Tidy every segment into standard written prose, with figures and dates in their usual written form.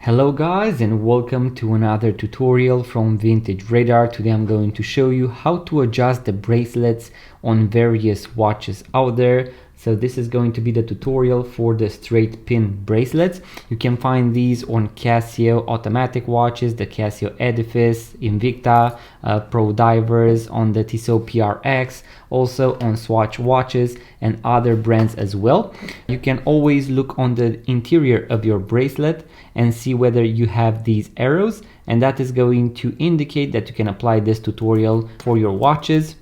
Hello guys, and welcome to another tutorial from Vintage Radar. Today I'm going to show you how to adjust the bracelets on various watches out there. So this is going to be the tutorial for the straight pin bracelets. You can find these on Casio automatic watches, the Casio Edifice, Invicta, Pro Divers, on the Tissot PRX, also on Swatch watches and other brands as well. You can always look on the interior of your bracelet and see whether you have these arrows, and that is going to indicate that you can apply this tutorial for your watches.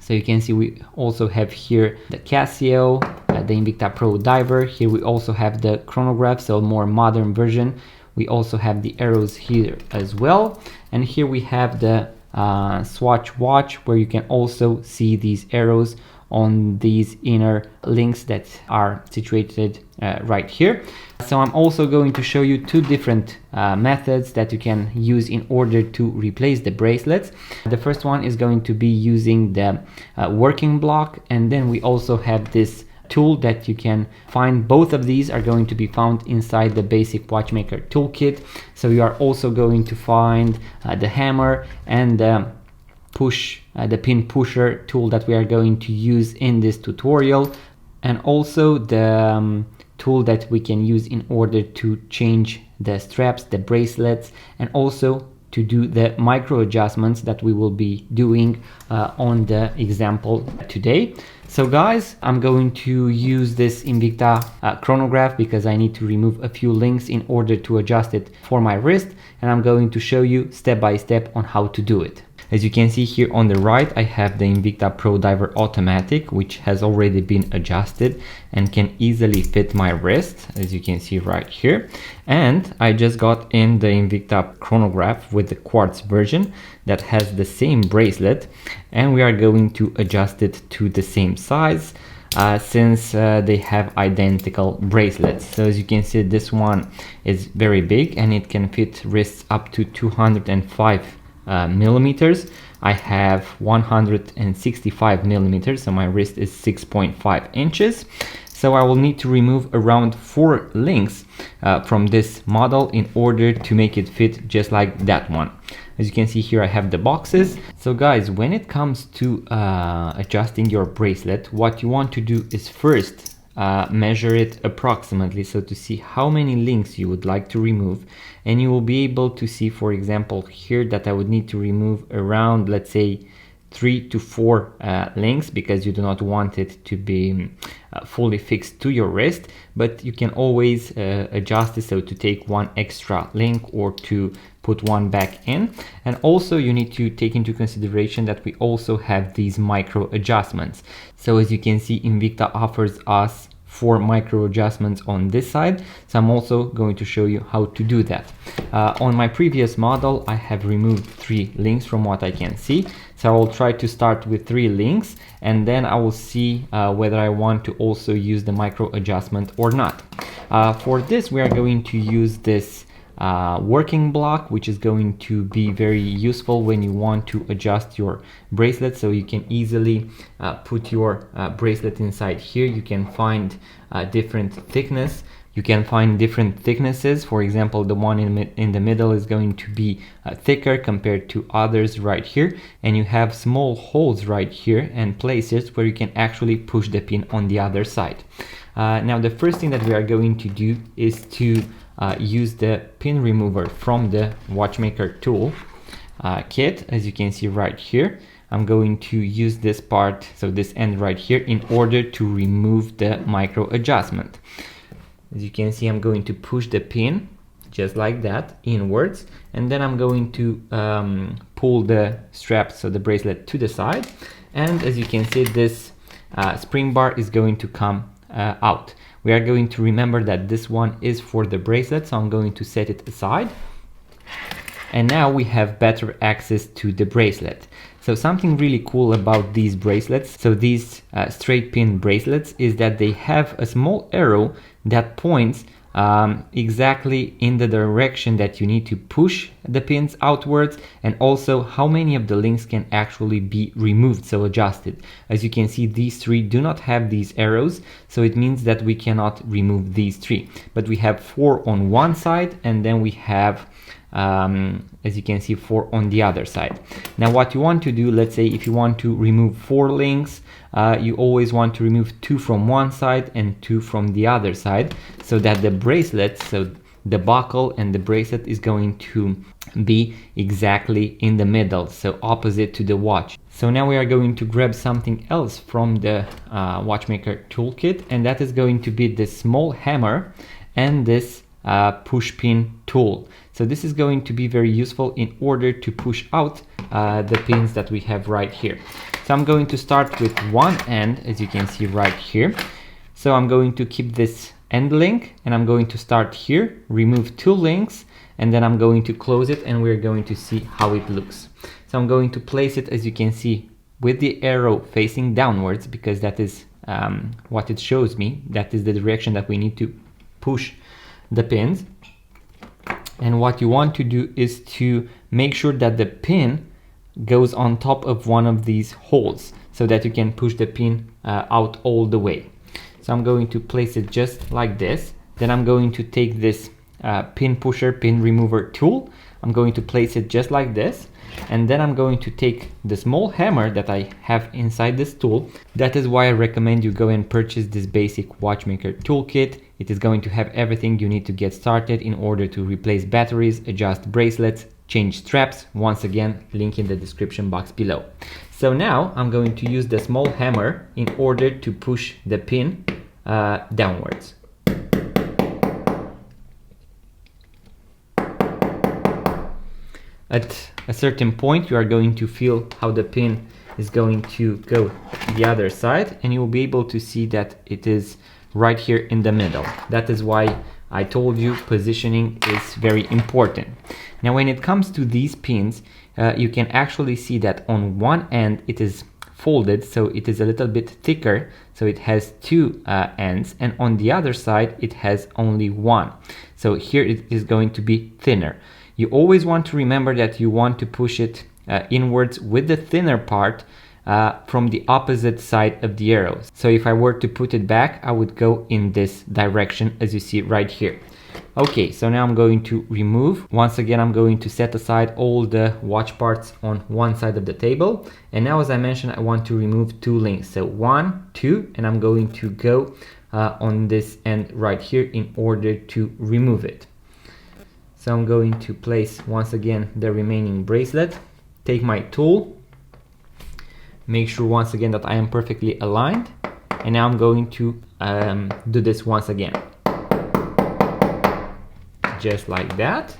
So you can see we also have here the Casio, the Invicta Pro Diver. Here we also have the chronograph, so more modern version. We also have the arrows here as well. And here we have the Swatch watch, where you can also see these arrows on these inner links that are situated right here. So I'm also going to show you two different methods that you can use in order to replace the bracelets. The first one is going to be using the working block, and then we also have this tool that you can find. Both of these are going to be found inside the basic watchmaker toolkit. So you are also going to find the hammer and the pin pusher tool that we are going to use in this tutorial, and also the tool that we can use in order to change the straps, the bracelets, and also to do the micro adjustments that we will be doing on the example today. So guys, I'm going to use this Invicta chronograph because I need to remove a few links in order to adjust it for my wrist, and I'm going to show you step by step on how to do it. As you can see here on the right, I have the Invicta Pro Diver Automatic, which has already been adjusted and can easily fit my wrist, as you can see right here. And I just got in the Invicta chronograph with the quartz version that has the same bracelet, and we are going to adjust it to the same size since they have identical bracelets. So as you can see, this one is very big and it can fit wrists up to 205 millimeters. I have 165 millimeters, so my wrist is 6.5 inches. So I will need to remove around 4 links from this model in order to make it fit just like that one. As you can see here, I have the boxes. So guys, when it comes to adjusting your bracelet, what you want to do is first measure it approximately, so to see how many links you would like to remove, and you will be able to see, for example, here that I would need to remove around, let's say, 3 to 4 links, because you do not want it to be fully fixed to your wrist, but you can always adjust it, so to take one extra link or to put one back in. And also you need to take into consideration that we also have these micro adjustments. So as you can see, Invicta offers us 4 micro adjustments on this side, so I'm also going to show you how to do that. On my previous model, I have removed 3 links from what I can see, so I will try to start with 3 links, and then I will see whether I want to also use the micro adjustment or not. For this, we are going to use this working block, which is going to be very useful when you want to adjust your bracelet, so you can easily put your bracelet inside here. You can find different thickness. You can find different thicknesses. For example, the one in the middle is going to be thicker compared to others right here, and you have small holes right here and places where you can actually push the pin on the other side. Now the first thing that we are going to do is to use the pin remover from the watchmaker tool kit. As you can see right here, I'm going to use this part, so this end right here, in order to remove the micro adjustment. As you can see, I'm going to push the pin just like that inwards, and then I'm going to pull the strap, so the bracelet, to the side, and as you can see, this spring bar is going to come out. We are going to remember that this one is for the bracelet, so I'm going to set it aside. And now we have better access to the bracelet. So something really cool about these bracelets, so these straight pin bracelets, is that they have a small arrow that points exactly in the direction that you need to push the pins outwards, and also how many of the links can actually be removed, so adjusted. As you can see, these three do not have these arrows, so it means that we cannot remove these three, but we have 4 on one side, and then we have as you can see 4 on the other side. Now what you want to do, let's say if you want to remove 4 links, you always want to remove 2 from one side and 2 from the other side, so that the bracelet, so the buckle and the bracelet, is going to be exactly in the middle, so opposite to the watch. So now we are going to grab something else from the watchmaker toolkit, and that is going to be this small hammer and this push pin tool. So this is going to be very useful in order to push out the pins that we have right here. So I'm going to start with one end, as you can see right here. So I'm going to keep this end link, and I'm going to start here, remove 2 links, and then I'm going to close it, and we're going to see how it looks. So I'm going to place it, as you can see, with the arrow facing downwards, because that is what it shows me. That is the direction that we need to push the pins. And what you want to do is to make sure that the pin goes on top of one of these holes, so that you can push the pin out all the way. So I'm going to place it just like this. Then I'm going to take this pin pusher, pin remover tool. I'm going to place it just like this. And then I'm going to take the small hammer that I have inside this tool. That is why I recommend you go and purchase this basic watchmaker toolkit. It is going to have everything you need to get started in order to replace batteries, adjust bracelets, change straps. Once again, link in the description box below. So now I'm going to use the small hammer in order to push the pin downwards. At a certain point, you are going to feel how the pin is going to go the other side, and you will be able to see that it is right here in the middle. That is why I told you positioning is very important. Now when it comes to these pins, you can actually see that on one end it is folded, so it is a little bit thicker, so it has 2 ends, and on the other side it has only 1. So here it is going to be thinner. You always want to remember that you want to push it inwards with the thinner part from the opposite side of the arrows. So if I were to put it back, I would go in this direction, as you see right here. Okay, so now I'm going to remove. Once again, I'm going to set aside all the watch parts on one side of the table. And now, as I mentioned, I want to remove 2 links. So 1, 2, and I'm going to go on this end right here in order to remove it. So I'm going to place once again the remaining bracelet, take my tool, make sure once again that I am perfectly aligned, and now I'm going to do this once again. Just like that.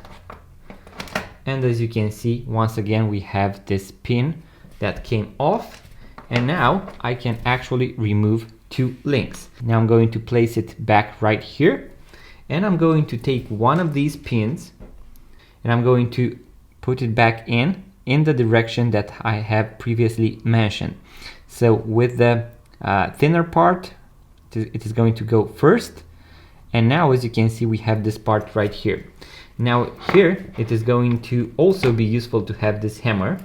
And as you can see, once again we have this pin that came off, and now I can actually remove 2 links. Now I'm going to place it back right here, and I'm going to take one of these pins and I'm going to put it back in the direction that I have previously mentioned. So with the thinner part, it is going to go first, and now as you can see we have this part right here. Now here it is going to also be useful to have this hammer,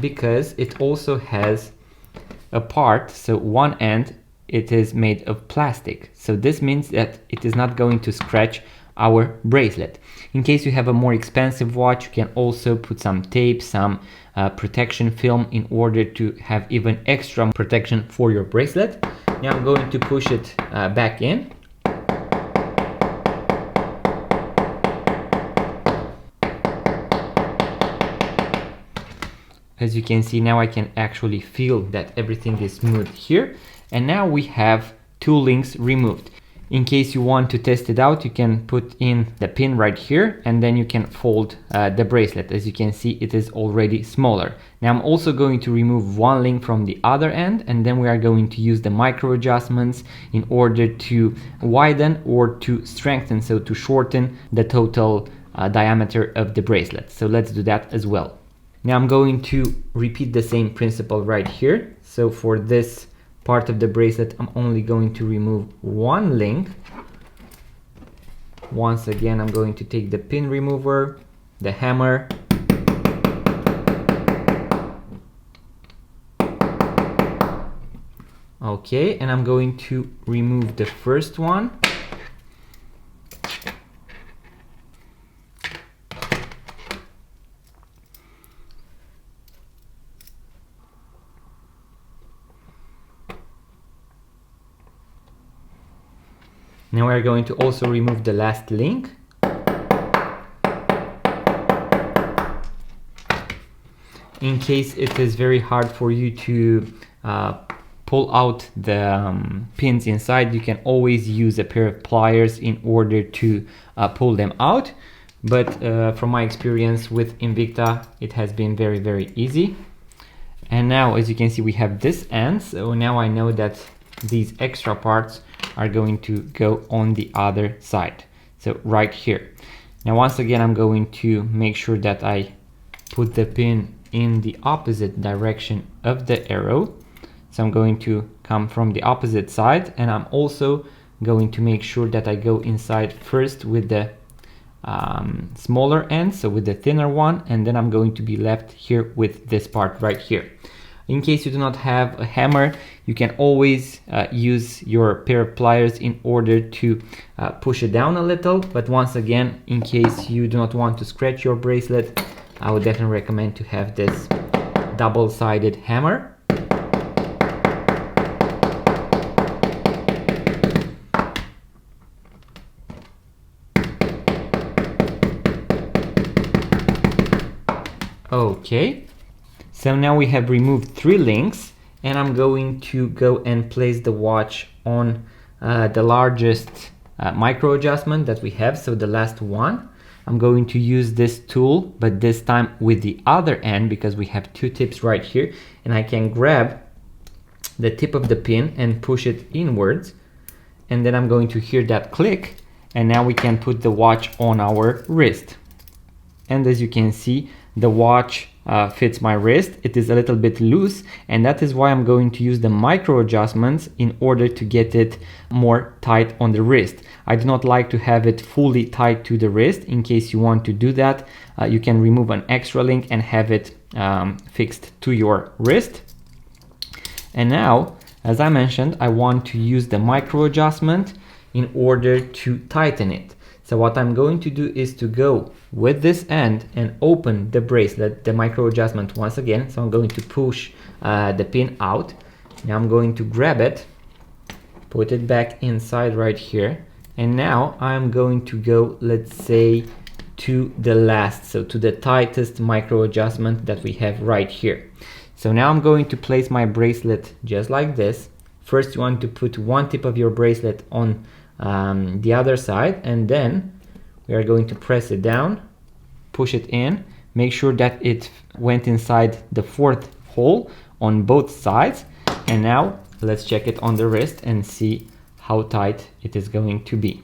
because it also has a part, so one end it is made of plastic, so this means that it is not going to scratch our bracelet. In case you have a more expensive watch, you can also put some tape, some protection film in order to have even extra protection for your bracelet. Now I'm going to push it back in. As you can see, now I can actually feel that everything is smooth here. And now we have 2 links removed. In case you want to test it out, you can put in the pin right here, and then you can fold the bracelet. As you can see, it is already smaller. Now I'm also going to remove 1 link from the other end, and then we are going to use the micro adjustments in order to widen or to strengthen, so to shorten the total diameter of the bracelet. So let's do that as well. Now I'm going to repeat the same principle right here. So for this part of the bracelet, I'm only going to remove 1 link, Once again, I'm going to take the pin remover, the hammer, okay, and I'm going to remove the first one. Now we're going to also remove the last link. In case it is very hard for you to pull out the pins inside, you can always use a pair of pliers in order to pull them out. But from my experience with Invicta, it has been very, very easy. And now, as you can see, we have this end. So now I know that these extra parts are going to go on the other side. So right here. Now, once again, I'm going to make sure that I put the pin in the opposite direction of the arrow. So I'm going to come from the opposite side, and I'm also going to make sure that I go inside first with the smaller end, so with the thinner one, and then I'm going to be left here with this part right here. In case you do not have a hammer, you can always use your pair of pliers in order to push it down a little. But once again, in case you do not want to scratch your bracelet, I would definitely recommend to have this double-sided hammer. Okay. So now we have removed 3 links, and I'm going to go and place the watch on the largest micro adjustment that we have, so the last one. I'm going to use this tool, but this time with the other end, because we have 2 tips right here, and I can grab the tip of the pin and push it inwards, and then I'm going to hear that click, and now we can put the watch on our wrist. And as you can see, the watch fits my wrist. It is a little bit loose, and that is why I'm going to use the micro adjustments in order to get it more tight on the wrist. I do not like to have it fully tight to the wrist. In case you want to do that, you can remove an extra link and have it fixed to your wrist. And now, as I mentioned, I want to use the micro adjustment in order to tighten it. So what I'm going to do is to go with this end and open the bracelet, the micro adjustment once again. So I'm going to push the pin out. Now I'm going to grab it, put it back inside right here. And now I'm going to go, let's say, to the last, so to the tightest micro adjustment that we have right here. So now I'm going to place my bracelet just like this. First, you want to put one tip of your bracelet on the other side, and then we are going to press it down, push it in, make sure that it went inside the 4th hole on both sides. And now let's check it on the wrist and see how tight it is going to be.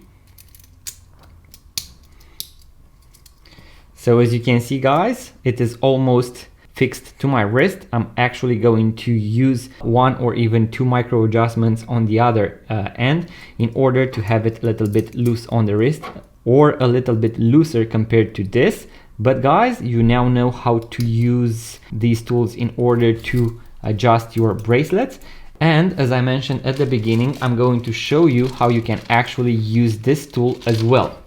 So as you can see, guys, it is almost fixed to my wrist. I'm actually going to use 1 or even 2 micro adjustments on the other end in order to have it a little bit loose on the wrist, or a little bit looser compared to this. But guys, you now know how to use these tools in order to adjust your bracelets. And as I mentioned at the beginning, I'm going to show you how you can actually use this tool as well.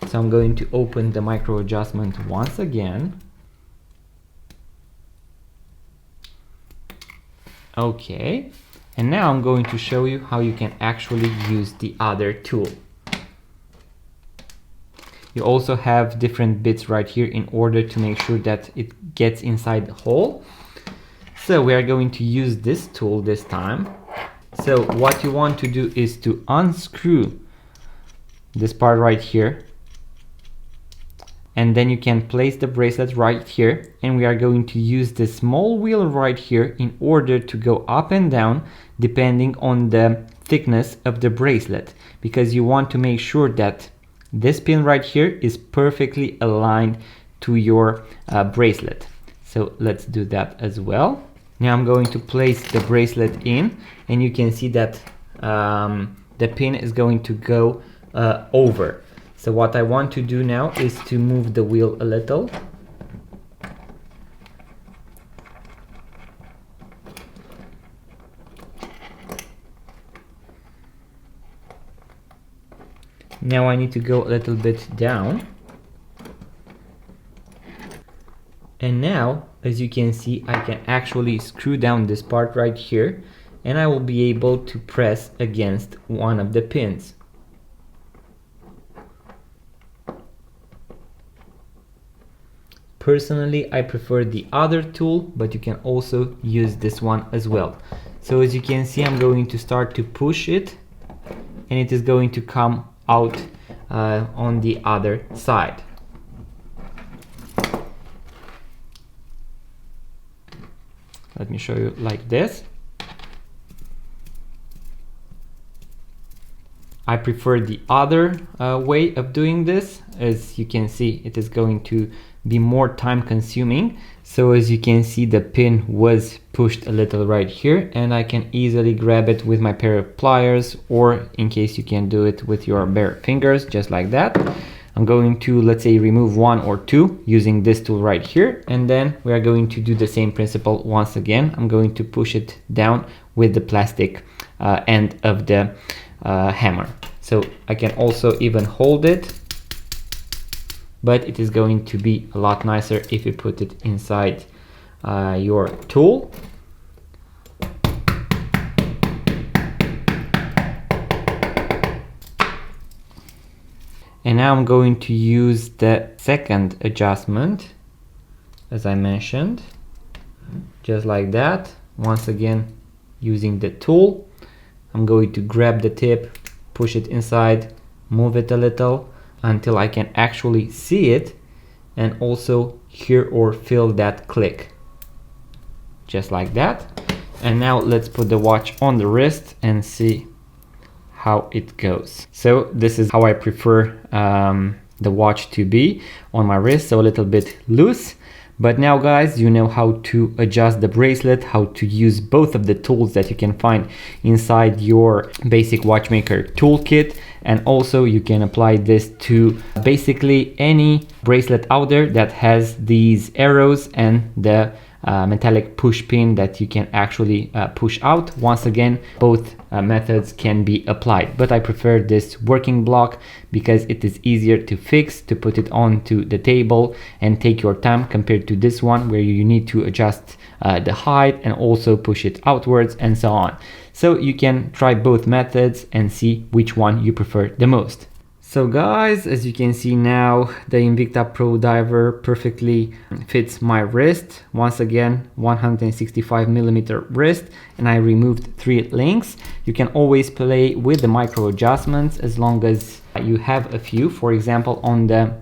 So I'm going to open the micro adjustment once again. Okay, and now I'm going to show you how you can actually use the other tool. You also have different bits right here in order to make sure that it gets inside the hole. So we are going to use this tool this time. So what you want to do is to unscrew this part right here, and then you can place the bracelet right here, and we are going to use the small wheel right here in order to go up and down depending on the thickness of the bracelet, because you want to make sure that this pin right here is perfectly aligned to your bracelet. So let's do that as well. Now I'm going to place the bracelet in, and you can see that the pin is going to go over. So what I want to do now is to move the wheel a little. Now I need to go a little bit down. And now, as you can see, I can actually screw down this part right here, and I will be able to press against one of the pins. Personally, I prefer the other tool, but you can also use this one as well. So as you can see, I'm going to start to push it, and it is going to come out on the other side. Let me show you like this. I prefer the other way of doing this. As you can see, it is going to be more time consuming. So as you can see, the pin was pushed a little right here, and I can easily grab it with my pair of pliers, or in case you can do it with your bare fingers, just like that. I'm going to, let's say, remove one or two using this tool right here, and then we are going to do the same principle once again. I'm going to push it down with the plastic end of the hammer. So I can also even hold it, but it is going to be a lot nicer if you put it inside your tool. And now I'm going to use the second adjustment, as I mentioned, just like that. Once again, using the tool, I'm going to grab the tip, push it inside, move it a little until I can actually see it and also hear or feel that click, just like that. And now let's put the watch on the wrist and see how it goes. So this is how I prefer the watch to be on my wrist, so a little bit loose. But now guys, you know how to adjust the bracelet, how to use both of the tools that you can find inside your basic watchmaker toolkit, and also you can apply this to basically any bracelet out there that has these arrows and the metallic push pin that you can actually push out. Once again, both methods can be applied, but I prefer this working block because it is easier to fix, to put it onto the table and take your time, compared to this one where you need to adjust the height and also push it outwards and so on. So you can try both methods and see which one you prefer the most. So guys, as you can see now, the Invicta Pro Diver perfectly fits my wrist. Once again, 165mm wrist, and I removed 3 links. You can always play with the micro adjustments as long as you have a few. For example, on the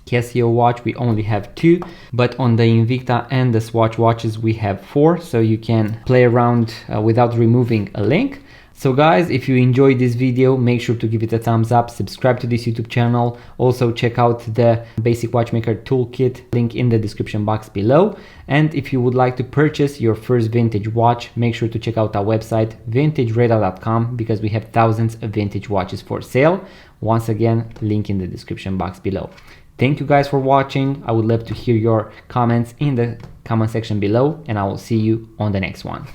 Casio watch we only have 2, but on the Invicta and the Swatch watches we have 4, so you can play around without removing a link. So guys, if you enjoyed this video, make sure to give it a thumbs up, subscribe to this YouTube channel, also check out the Basic Watchmaker Toolkit, link in the description box below. And if you would like to purchase your first vintage watch, make sure to check out our website vintageradar.com, because we have thousands of vintage watches for sale. Once again, link in the description box below. Thank you guys for watching. I would love to hear your comments in the comment section below, and I will see you on the next one.